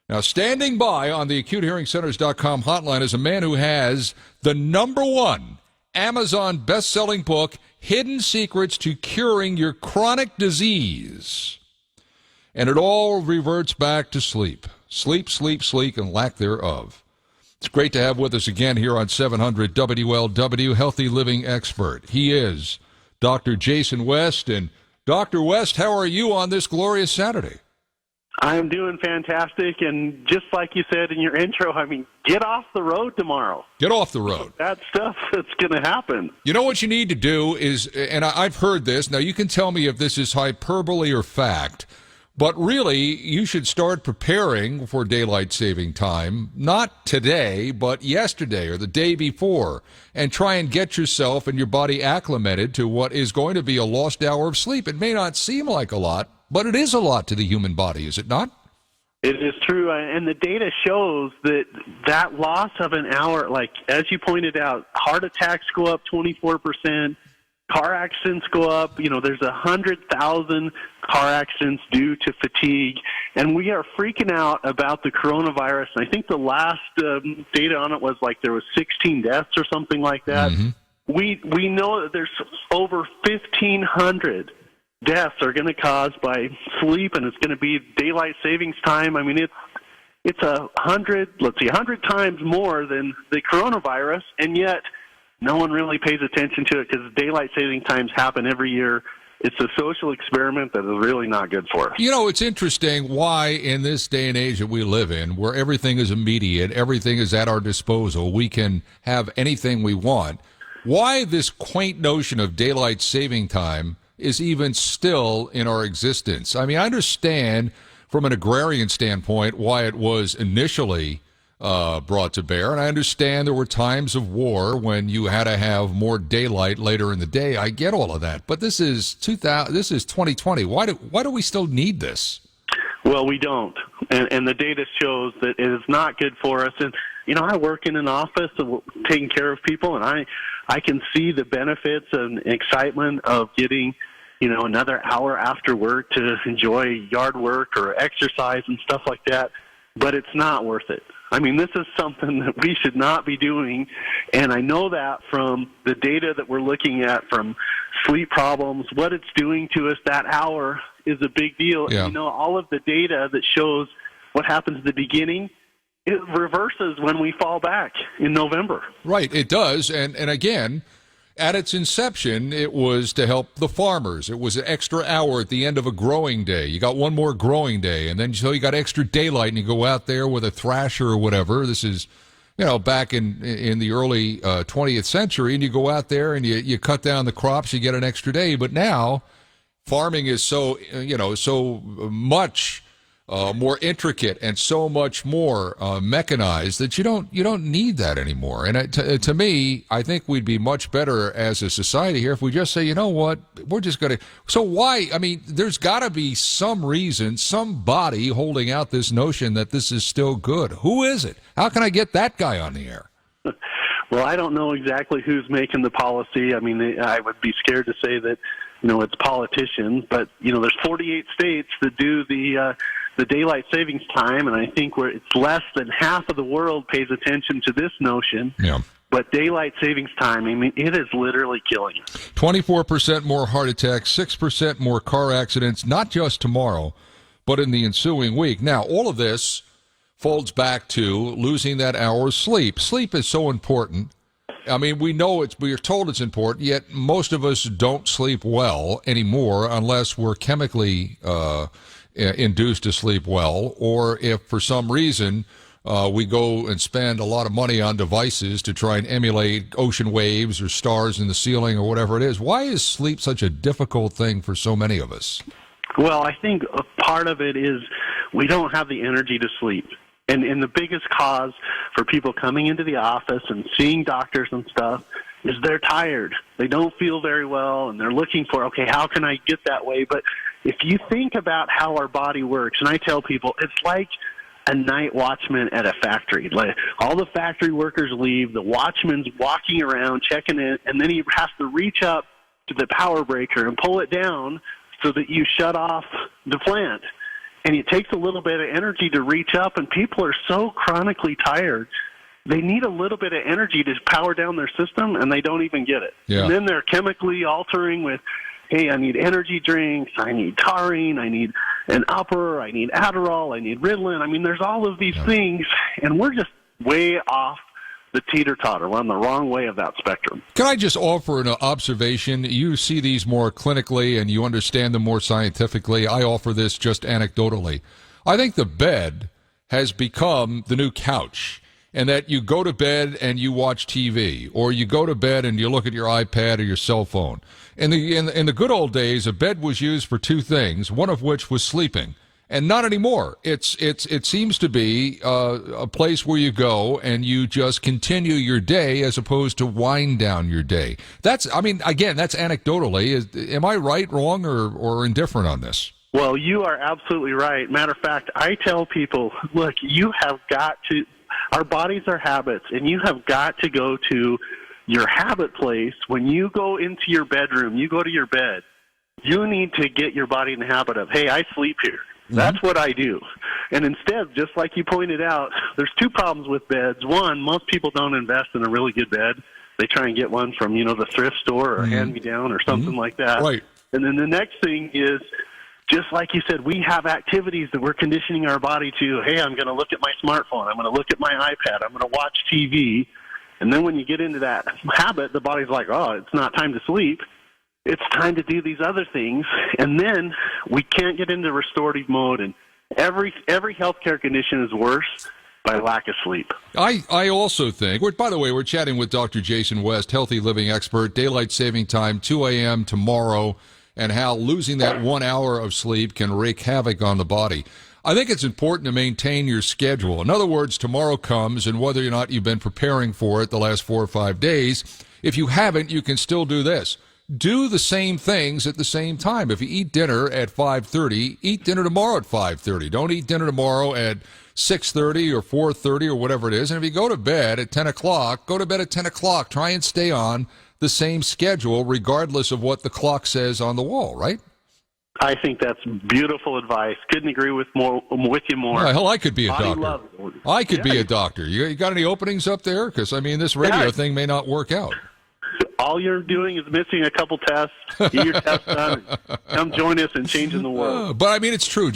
Now, standing by on the AcuteHearingCenters.com hotline is a man who has the #1 Amazon best-selling book, Hidden Secrets to Curing Your Chronic Disease. And it all reverts back to sleep. Sleep, sleep, sleep, and lack thereof. It's great to have with us again here on 700 WLW, Healthy Living Expert. He is Dr. Jason West. And Dr. West, how are you on this glorious Saturday? I'm doing fantastic, and just like you said in your intro, I mean, get off the road tomorrow. Get off the road. That stuff that's going to happen. You know what you need to do is, and I've heard this, now you can tell me if this is hyperbole or fact, but really you should start preparing for daylight saving time, not today, but yesterday or the day before, and try and get yourself and your body acclimated to what is going to be a lost hour of sleep. It may not seem like a lot, but it is a lot to the human body, is it not? It is true, and the data shows that loss of an hour, like as you pointed out, heart attacks go up 24%, car accidents go up. You know, there's 100,000 car accidents due to fatigue, and we are freaking out about the coronavirus. And I think the last data on it was like there was 16 deaths or something like that. Mm-hmm. We know that there's over 1,500 deaths are going to cause by sleep, and it's going to be daylight savings time. I mean, it's 100 times more than the coronavirus, and yet no one really pays attention to it because daylight saving times happen every year. It's a social experiment that is really not good for us. You know, it's interesting why in this day and age that we live in, where everything is immediate, everything is at our disposal, we can have anything we want, why this quaint notion of daylight saving time is even still in our existence. I mean, I understand from an agrarian standpoint why it was initially brought to bear, and I understand there were times of war when you had to have more daylight later in the day. I get all of that, but this is 2020. Why do we still need this? Well, we don't, and the data shows that it is not good for us. And you know, I work in an office of taking care of people, and I can see the benefits and excitement of getting, you know, another hour after work to enjoy yard work or exercise and stuff like that, but it's not worth it. I mean, this is something that we should not be doing, and I know that from the data that we're looking at from sleep problems, what it's doing to us, that hour is a big deal. Yeah. And, you know, all of the data that shows what happens at the beginning, it reverses when we fall back in November. Right, it does, and again, at its inception, it was to help the farmers. It was an extra hour at the end of a growing day. You got one more growing day, and then so you got extra daylight, and you go out there with a thrasher or whatever. This is, you know, back in the early 20th century, and you go out there and you cut down the crops, you get an extra day. But now, farming is so much more intricate and so much more mechanized that you don't need that anymore. And to me, I think we'd be much better as a society here if we just say, you know what, we're just going to. So why? I mean, there's got to be some reason, somebody holding out this notion that this is still good. Who is it? How can I get that guy on the air? Well, I don't know exactly who's making the policy. I mean, I would be scared to say that, you know, it's politicians, but you know, there's 48 states that do the daylight savings time, and I think it's less than half of the world pays attention to this notion. Yeah. But daylight savings time, I mean, it is literally killing us. 24% more heart attacks, 6% more car accidents, not just tomorrow, but in the ensuing week. Now, all of this folds back to losing that hour of sleep. Sleep is so important. I mean, we are told it's important, yet most of us don't sleep well anymore unless we're chemically induced to sleep well, or if for some reason we go and spend a lot of money on devices to try and emulate ocean waves or stars in the ceiling or whatever it is. Why is sleep such a difficult thing for so many of us? Well, I think a part of it is we don't have the energy to sleep. And the biggest cause for people coming into the office and seeing doctors and stuff is they're tired. They don't feel very well, and they're looking for, okay, how can I get that way? But if you think about how our body works, and I tell people, it's like a night watchman at a factory. Like all the factory workers leave, the watchman's walking around, checking in, and then he has to reach up to the power breaker and pull it down so that you shut off the plant. and it takes a little bit of energy to reach up, and people are so chronically tired. They need a little bit of energy to power down their system, and they don't even get it. Yeah. And then they're chemically altering with, hey, I need energy drinks, I need taurine, I need an upper, I need Adderall, I need Ritalin. I mean, there's all of these things, and we're just way off the teeter-totter. We're on the wrong way of that spectrum. Can I just offer an observation? You see these more clinically and you understand them more scientifically. I offer this just anecdotally. I think the bed has become the new couch, and that you go to bed and you watch TV, or you go to bed and you look at your iPad or your cell phone. In the good old days, a bed was used for two things, one of which was sleeping. And not anymore. It seems to be a place where you go and you just continue your day as opposed to wind down your day. Again, that's anecdotally. Am I right, wrong, or indifferent on this? Well, you are absolutely right. Matter of fact, I tell people, look, you have got to, our bodies are habits, and you have got to go to your habit place. When you go into your bedroom, you go to your bed, you need to get your body in the habit of, hey, I sleep here. That's what I do. And instead, just like you pointed out, there's two problems with beds. One, most people don't invest in a really good bed. They try and get one from, the thrift store or hand-me-down or something like that. Right. And then the next thing is, just like you said, we have activities that we're conditioning our body to, hey, I'm going to look at my smartphone. I'm going to look at my iPad. I'm going to watch TV. And then when you get into that habit, the body's like, oh, it's not time to sleep. It's time to do these other things, and then we can't get into restorative mode, and every healthcare condition is worse by lack of sleep. I also think, by the way, we're chatting with Dr. Jason West, healthy living expert, daylight saving time, 2 a.m. tomorrow, and how losing that 1 hour of sleep can wreak havoc on the body. I think it's important to maintain your schedule. In other words, tomorrow comes, and whether or not you've been preparing for it the last 4 or 5 days, if you haven't, you can still do this. Do the same things at the same time. If you eat dinner at 5:30, eat dinner tomorrow at 5:30. Don't eat dinner tomorrow at 6:30 or 4:30 or whatever it is. And if you go to bed at 10 o'clock, go to bed at 10 o'clock. Try and stay on the same schedule regardless of what the clock says on the wall, right? I think that's beautiful advice. Couldn't agree with you more. Hell, I could be a doctor. I could be a doctor. You got any openings up there? Because, this radio thing may not work out. All you're doing is missing a couple tests. Get your tests done. Come join us in changing the world. But it's true.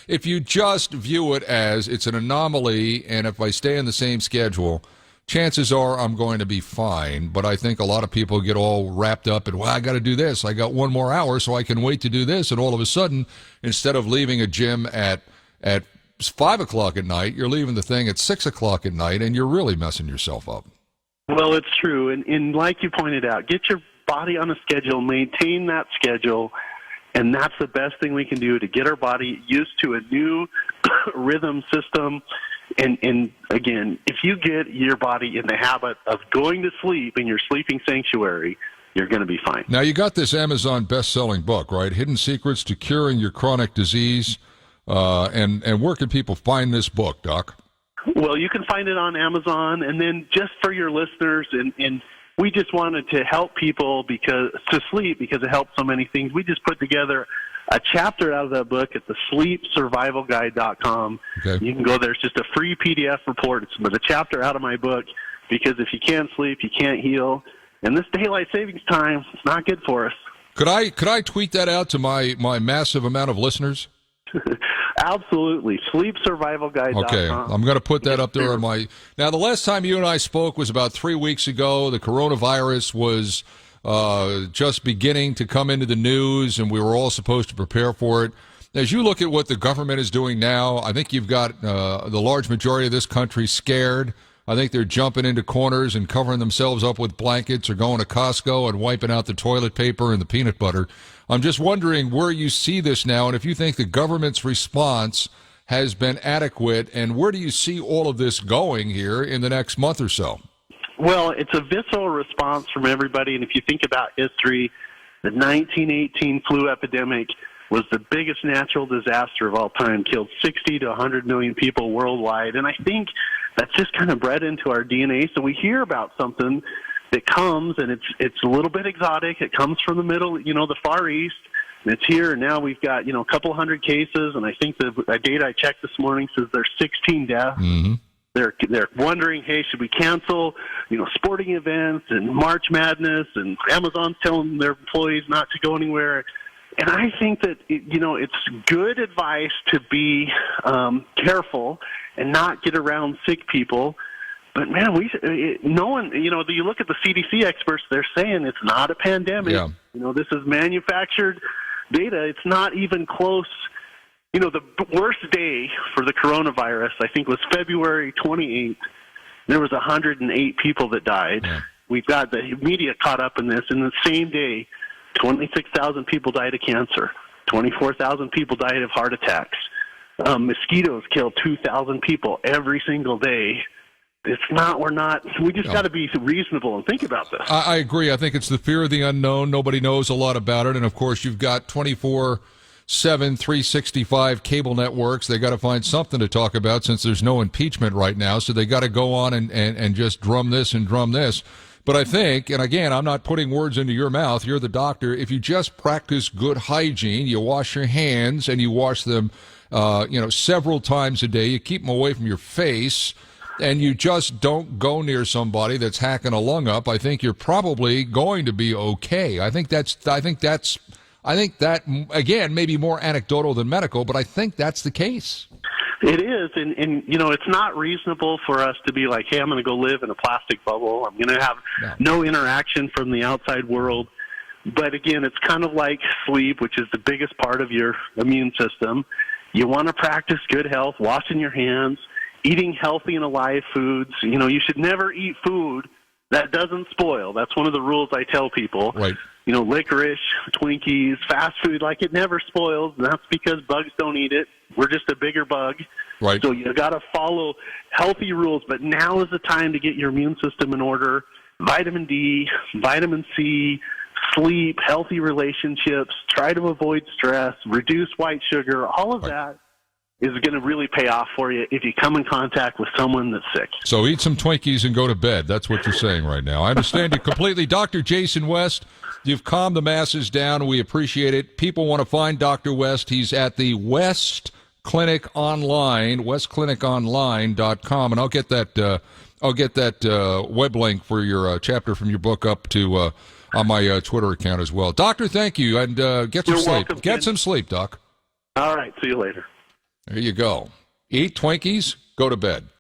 If you just view it as it's an anomaly, and if I stay in the same schedule, chances are I'm going to be fine. But I think a lot of people get all wrapped up in, I got to do this. I got 1 more hour, so I can wait to do this. And all of a sudden, instead of leaving a gym at 5 o'clock at night, you're leaving the thing at 6 o'clock at night, and you're really messing yourself up. Well, it's true. And like you pointed out, get your body on a schedule, maintain that schedule, and that's the best thing we can do to get our body used to a new rhythm system. And again, if you get your body in the habit of going to sleep in your sleeping sanctuary, you're going to be fine. Now, you got this Amazon best-selling book, right? Hidden Secrets to Curing Your Chronic Disease. And where can people find this book, Doc? Well, you can find it on Amazon, and then just for your listeners, and we just wanted to help people to sleep because it helps so many things. We just put together a chapter out of that book at the sleepsurvivalguide.com. Okay. You can go there. It's just a free PDF report. It's a chapter out of my book because if you can't sleep, you can't heal. And this daylight savings time, it's not good for us. Could I tweet that out to my massive amount of listeners? Absolutely. Sleepsurvivalguide.com. Okay, I'm going to put that up there on my... Now, the last time you and I spoke was about 3 weeks ago. The coronavirus was just beginning to come into the news, and we were all supposed to prepare for it. As you look at what the government is doing now, I think you've got the large majority of this country scared. I think they're jumping into corners and covering themselves up with blankets or going to Costco and wiping out the toilet paper and the peanut butter. I'm just wondering where you see this now and if you think the government's response has been adequate, and where do you see all of this going here in the next month or so? Well, it's a visceral response from everybody, and if you think about history, the 1918 flu epidemic was the biggest natural disaster of all time, killed 60 to 100 million people worldwide, and I think that's just kind of bred into our DNA. So we hear about something that comes, and it's a little bit exotic. It comes from the middle, the Far East, It's here, and now we've got, a couple hundred cases, and I think the data I checked this morning says there's 16 deaths. Mm-hmm. They're wondering, hey, should we cancel, sporting events and March Madness, and Amazon's telling their employees not to go anywhere. And I think that, it's good advice to be careful and not get around sick people. But, man, no one, you look at the CDC experts, they're saying it's not a pandemic. Yeah. This is manufactured data. It's not even close. The worst day for the coronavirus, I think, was February 28th. There was 108 people that died. Yeah. We've got the media caught up in this. In the same day, 26,000 people died of cancer. 24,000 people died of heart attacks. Mosquitoes kill 2,000 people every single day. We just got to be reasonable and think about this. I agree. I think it's the fear of the unknown. Nobody knows a lot about it. And, of course, you've got 24/7, 365 cable networks. They got to find something to talk about since there's no impeachment right now. So they got to go on and just drum this and drum this. But I think, and again, I'm not putting words into your mouth. You're the doctor. If you just practice good hygiene, you wash your hands and you wash them, several times a day. You keep them away from your face. And you just don't go near somebody that's hacking a lung up, I think you're probably going to be okay. I think that, again, maybe more anecdotal than medical, but I think that's the case. It is, and it's not reasonable for us to be like, hey, I'm going to go live in a plastic bubble. I'm going to have no interaction from the outside world. But again, it's kind of like sleep, which is the biggest part of your immune system. You want to practice good health, washing your hands, eating healthy and alive foods. You should never eat food that doesn't spoil. That's one of the rules I tell people. Right. Licorice, Twinkies, fast food, it never spoils. And that's because bugs don't eat it. We're just a bigger bug. Right. So you got to follow healthy rules. But now is the time to get your immune system in order. Vitamin D, vitamin C, sleep, healthy relationships, try to avoid stress, reduce white sugar, all of that is going to really pay off for you if you come in contact with someone that's sick. So eat some Twinkies and go to bed. That's what you're saying right now. I understand you completely. Dr. Jason West, you've calmed the masses down. We appreciate it. People want to find Dr. West. He's at the West Clinic Online, westcliniconline.com, and I'll get that web link for your chapter from your book up to on my Twitter account as well. Doctor, thank you, and get some You're sleep. welcome, Get Ken. some sleep, Doc. All right, see you later. There you go. Eat Twinkies, go to bed.